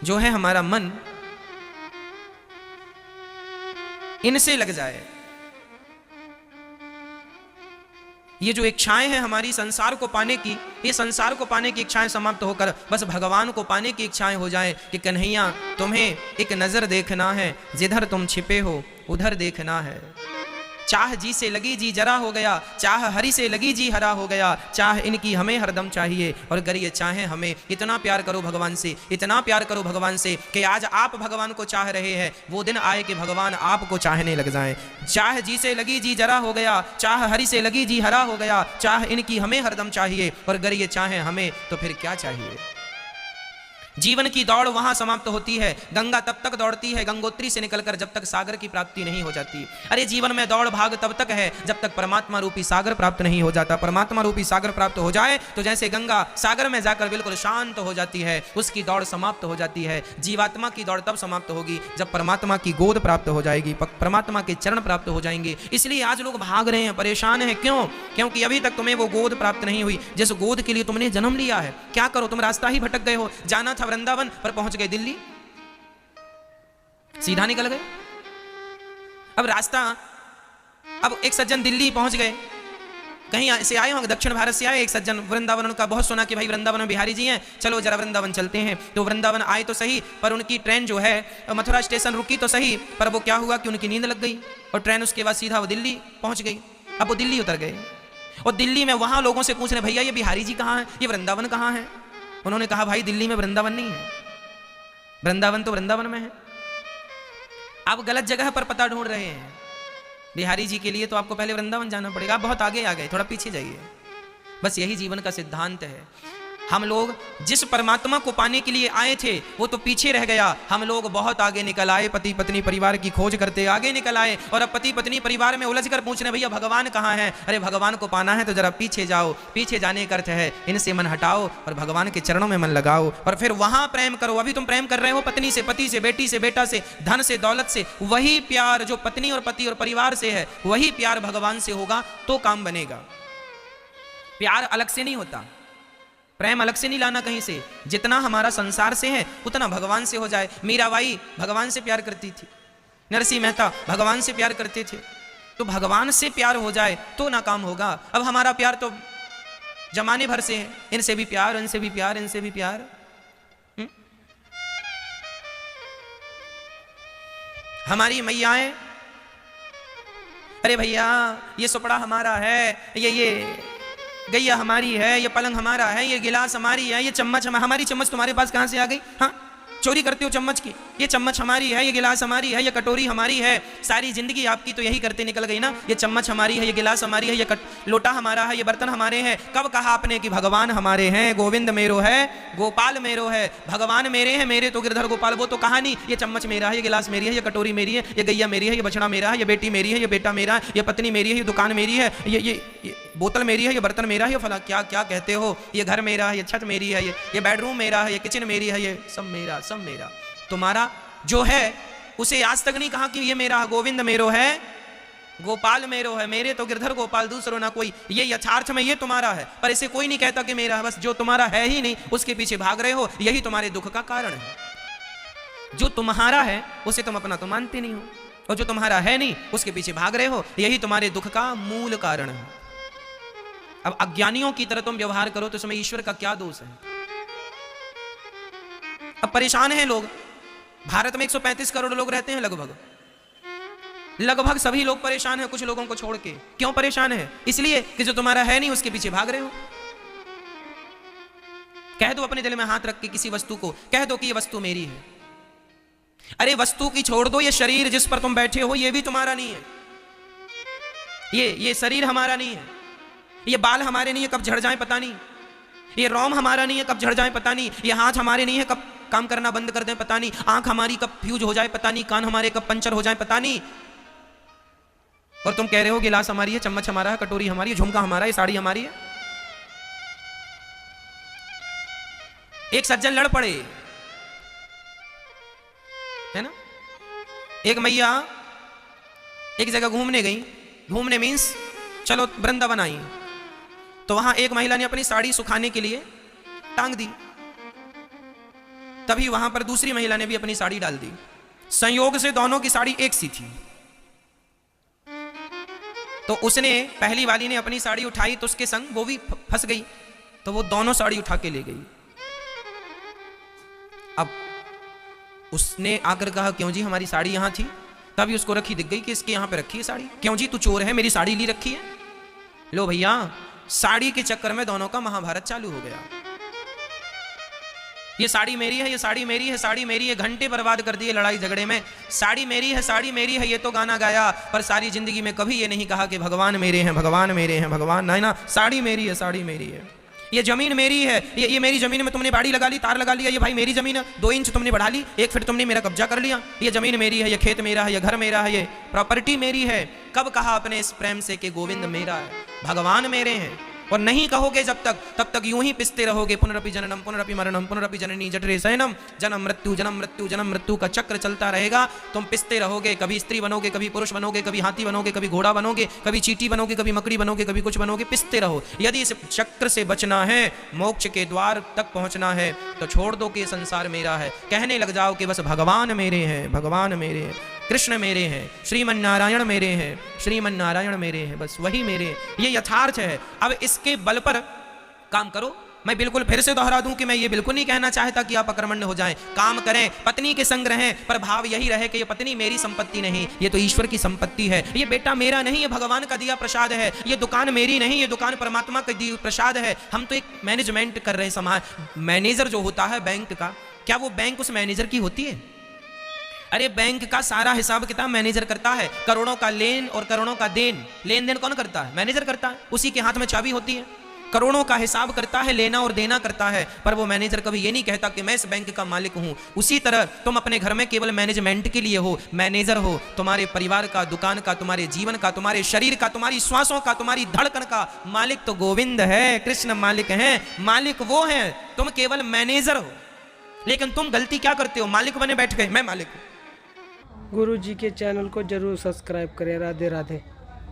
जो है हमारा मन, इनसे लग जाए। ये जो इच्छाएं हैं हमारी संसार को पाने की, ये संसार को पाने की इच्छाएं समाप्त होकर बस भगवान को पाने की इच्छाएं हो जाए कि कन्हैया तुम्हें एक नजर देखना है, जिधर तुम छिपे हो उधर देखना है। चाह जी से लगी जी जरा हो गया, चाह हरि से लगी जी हरा हो गया, चाह इनकी हमें हरदम चाहिए। और अगर ये चाहें हमें, इतना प्यार करो भगवान से, इतना प्यार करो भगवान से कि आज आप भगवान को चाह रहे हैं, वो दिन आए कि भगवान आपको चाहने लग जाएं। चाह जी से लगी जी जरा हो गया, चाह हरि से लगी जी हरा हो गया, चाह इनकी हमें हरदम चाहिए। और अगर ये चाहें हमें तो फिर क्या चाहिए। जीवन की दौड़ वहां समाप्त होती है। गंगा तब तक दौड़ती है गंगोत्री से निकलकर जब तक सागर की प्राप्ति नहीं हो जाती। अरे जीवन में दौड़ भाग तब तक है जब तक परमात्मा रूपी सागर प्राप्त नहीं हो जाता। परमात्मा रूपी सागर प्राप्त हो जाए तो जैसे गंगा सागर में जाकर बिल्कुल शांत हो जाती है, उसकी दौड़ समाप्त हो जाती है। जीवात्मा की दौड़ तब समाप्त होगी जब परमात्मा की गोद प्राप्त हो जाएगी, परमात्मा के चरण प्राप्त हो जाएंगे। इसलिए आज लोग भाग रहे हैं, परेशान हैं। क्यों? क्योंकि अभी तक तुम्हें वो गोद प्राप्त नहीं हुई जिस गोद के लिए तुमने जन्म लिया है। क्या करो, तुम रास्ता ही भटक गए हो। जाना था वृंदावन पर पहुंच गए दिल्ली, सीधा निकल गए। अब रास्ता, अब एक सज्जन दिल्ली पहुंच गए, कहीं से आए होंगे, दक्षिण भारत से आए। एक सज्जन वृंदावन, उनका बहुत सुना कि भाई वृंदावन में बिहारी जी हैं, चलो जरा वृंदावन चलते हैं। तो वृंदावन आए तो सही, पर उनकी ट्रेन जो है मथुरा स्टेशन रुकी तो सही, पर वो क्या हुआ कि उनकी नींद लग गई और ट्रेन उसके बाद सीधा वो दिल्ली पहुंच गई। अब वो दिल्ली उतर गए और दिल्ली में वहां लोगों से पूछ रहे, भैया ये बिहारी जी कहाँ है, ये वृंदावन कहाँ है। उन्होंने कहा भाई दिल्ली में वृंदावन नहीं है, वृंदावन तो वृंदावन में है। आप गलत जगह पर पता ढूंढ रहे हैं। बिहारी जी के लिए तो आपको पहले वृंदावन जाना पड़ेगा। आप बहुत आगे आ गए, थोड़ा पीछे जाइए। बस यही जीवन का सिद्धांत है। हम लोग जिस परमात्मा को पाने के लिए आए थे वो तो पीछे रह गया, हम लोग बहुत आगे निकल आए। पति पत्नी परिवार की खोज करते आगे निकल आए और अब पति पत्नी परिवार में उलझ कर पूछ रहे, भैया भगवान कहाँ है। अरे भगवान को पाना है तो जरा पीछे जाओ। पीछे जाने का अर्थ है इनसे मन हटाओ और भगवान के चरणों में मन लगाओ और फिर वहां प्रेम करो। अभी तुम प्रेम कर रहे हो पत्नी से, पति से, बेटी से, बेटा से, धन से, दौलत से। वही प्यार जो पत्नी और पति और परिवार से है, वही प्यार भगवान से होगा तो काम बनेगा। प्यार अलग से नहीं होता, प्रेम अलग से नहीं लाना कहीं से। जितना हमारा संसार से है उतना भगवान से हो जाए। मीराबाई भगवान से प्यार करती थी, नरसिंह मेहता भगवान से प्यार करते थे, तो भगवान से प्यार हो जाए तो ना काम होगा। अब हमारा प्यार तो जमाने भर से है, इनसे भी प्यार, इनसे भी प्यार, इनसे भी प्यार। हमारी मैयाएं, अरे भैया ये सुपड़ा हमारा है, ये गैया हमारी है, ये पलंग हमारा है, ये गिलास हमारी है, ये चम्मच हमारी चम्मच तुम्हारे पास कहां से आ गई। हाँ, चोरी करते हो चम्मच की। ये चम्मच हमारी है, ये गिलास हमारी है, ये कटोरी हमारी है। सारी जिंदगी आपकी तो यही करते निकल गई ना। ये चम्मच हमारी है, ये गिलास हमारी है, ये लोटा हमारा है, ये बर्तन हमारे हैं। कब कहा आपने कि भगवान हमारे हैं, गोविंद मेरो है, गोपाल मेरो है। भगवान मेरे हैं, मेरे तो गिरधर गोपाल। वो तो कहानी, ये चम्मच मेरा है, ये गिलास मेरी है, ये कटोरी मेरी है, ये गैया मेरी है, ये बछड़ा मेरा है, ये बेटी मेरी है, ये बेटा मेरा है, ये पत्नी मेरी है, ये दुकान मेरी है, ये बोतल मेरी है, ये बर्तन मेरा है, ये फला क्या क्या कहते हो, ये घर मेरा है, ये छत मेरी है, ये बेडरूम मेरा है, ये किचन मेरी है, ये सब मेरा, सब मेरा। तुम्हारा जो है उसे आज तक नहीं कहा कि ये मेरा, गोविंद मेरो है, गोपाल मेरो है, मेरे तो गिरधर गोपाल दूसरों ना कोई। ये यथार्थ में ये तुम्हारा है, पर इसे कोई नहीं कहता कि मेरा है। बस जो तुम्हारा है ही नहीं उसके पीछे भाग रहे हो, यही तुम्हारे दुख का कारण है। जो तुम्हारा है उसे तुम अपना तो मानते नहीं हो, और जो तुम्हारा है नहीं उसके पीछे भाग रहे हो, यही तुम्हारे दुख का मूल कारण है। अब अज्ञानियों की तरह तुम व्यवहार करो तो इसमें ईश्वर का क्या दोष है। अब परेशान हैं लोग। भारत में 135 करोड़ लोग रहते हैं, लगभग सभी लोग परेशान हैं, कुछ लोगों को छोड़ के। क्यों परेशान है? इसलिए कि जो तुम्हारा है नहीं उसके पीछे भाग रहे हो। कह दो अपने दिल में हाथ रख के किसी वस्तु को, कह दो कि ये वस्तु मेरी है। अरे वस्तु की छोड़ दो, ये शरीर जिस पर तुम बैठे हो ये भी तुम्हारा नहीं है। ये शरीर हमारा नहीं है, ये बाल हमारे नहीं है, कब झड़ जाए पता नहीं। ये रोम हमारा नहीं है, कब झड़ जाए पता नहीं। ये हाथ हमारे नहीं है, कब काम करना बंद कर दें पता नहीं। आंख हमारी कब फ्यूज हो जाए पता नहीं। कान हमारे कब पंचर हो जाए पता नहीं। और तुम कह रहे हो गिलास हमारी है, चम्मच हमारा है, कटोरी हमारी है, झुमका हमारा है, साड़ी हमारी है। एक सज्जन लड़ पड़े, है ना। एक मैया एक जगह घूमने गई, घूमने मीन्स चलो वृंदावन आई, तो वहां एक महिला ने अपनी साड़ी सुखाने के लिए टांग दी। तभी वहां पर दूसरी महिला ने भी अपनी साड़ी डाल दी। संयोग से दोनों की साड़ी एक सी थी। तो उसने, पहली वाली ने अपनी साड़ी उठाई तो उसके संग वो भी फंस गई, तो वो दोनों साड़ी उठा के ले गई। अब उसने आकर कहा, क्यों जी हमारी साड़ी यहां थी? तभी उसको रखी दिख गई कि इसके यहां पे रखी है साड़ी। क्यों जी तू चोर है, मेरी साड़ी ली रखी है? लो भैया, साड़ी के चक्कर में दोनों का महाभारत चालू हो गया। ये साड़ी मेरी है, ये साड़ी मेरी है, साड़ी मेरी है, घंटे बर्बाद कर दिए लड़ाई झगड़े में। साड़ी मेरी है, साड़ी मेरी है, ये तो गाना गाया, पर सारी जिंदगी में कभी ये नहीं कहा कि भगवान मेरे हैं, भगवान मेरे हैं, भगवान नहीं ना, साड़ी मेरी है, साड़ी मेरी है। ये जमीन मेरी है, ये मेरी जमीन में तुमने बाड़ी लगा ली, तार लगा लिया, ये भाई मेरी जमीन है, 2 इंच तुमने बढ़ा ली, 1 फीट तुमने मेरा कब्जा कर लिया, ये जमीन मेरी है, ये खेत मेरा है, ये घर मेरा है, ये प्रॉपर्टी मेरी है। कब कहा अपने इस प्रेम से कि गोविंद मेरा है, भगवान मेरे हैं? और नहीं कहोगे जब तक, तब तक यूं ही पिसते रहोगे। पुनरपि जननम पुनरपि मरणम पुनरपि जननी जठरे शयनम, जन्म मृत्यु जन्म मृत्यु जन्म मृत्यु का चक्र चलता रहेगा। तुम पिसते रहोगे, कभी स्त्री बनोगे, कभी पुरुष बनोगे, कभी हाथी बनोगे, कभी घोड़ा बनोगे, कभी चींटी बनोगे, कभी मकड़ी बनोगे, कभी कुछ बनोगे, पिसते रहो। यदि इस चक्र से बचना है, मोक्ष के द्वार तक पहुंचना है, तो छोड़ दो कि संसार मेरा है, कहने लग जाओ कि बस भगवान मेरे हैं, भगवान मेरे हैं, कृष्ण मेरे हैं, श्रीमन नारायण मेरे हैं, श्रीमन नारायण मेरे हैं, बस वही मेरे हैं। ये यथार्थ है। अब इसके बल पर काम करो। मैं बिल्कुल फिर से दोहरा दूं कि मैं ये बिल्कुल नहीं कहना चाहता कि आप अकर्मण्य हो जाएं, काम करें, पत्नी के संग रहें, पर भाव यही रहे कि ये पत्नी मेरी संपत्ति नहीं, ये तो ईश्वर की संपत्ति है, ये बेटा मेरा नहीं, ये भगवान का दिया प्रसाद है, ये दुकान मेरी नहीं, ये दुकान परमात्मा का दिया प्रसाद है। हम तो एक मैनेजमेंट कर रहे हैं समाज। मैनेजर जो होता है बैंक का, क्या वो बैंक उस मैनेजर की होती है? अरे बैंक का सारा हिसाब किताब मैनेजर करता है। करोड़ों का लेन और करोड़ों का देन, लेन देन कौन करता है? मैनेजर करता है। उसी के हाथ में चाबी होती है। करोड़ों का हिसाब करता है, लेना और देना करता है, पर वो मैनेजर कभी ये नहीं कहता कि मैं इस बैंक का मालिक हूं। उसी तरह तुम अपने घर में केवल मैनेजमेंट के लिए हो, मैनेजर हो। तुम्हारे परिवार का, दुकान का, तुम्हारे जीवन का, तुम्हारे शरीर का, तुम्हारी श्वासों का, तुम्हारी धड़कन का मालिक तो गोविंद है, कृष्ण मालिक है। मालिक वो है, तुम केवल मैनेजर हो। लेकिन तुम गलती क्या करते हो? मालिक बने बैठ गए, मैं मालिक हूं। गुरु जी के चैनल को जरूर सब्सक्राइब करें। राधे राधे।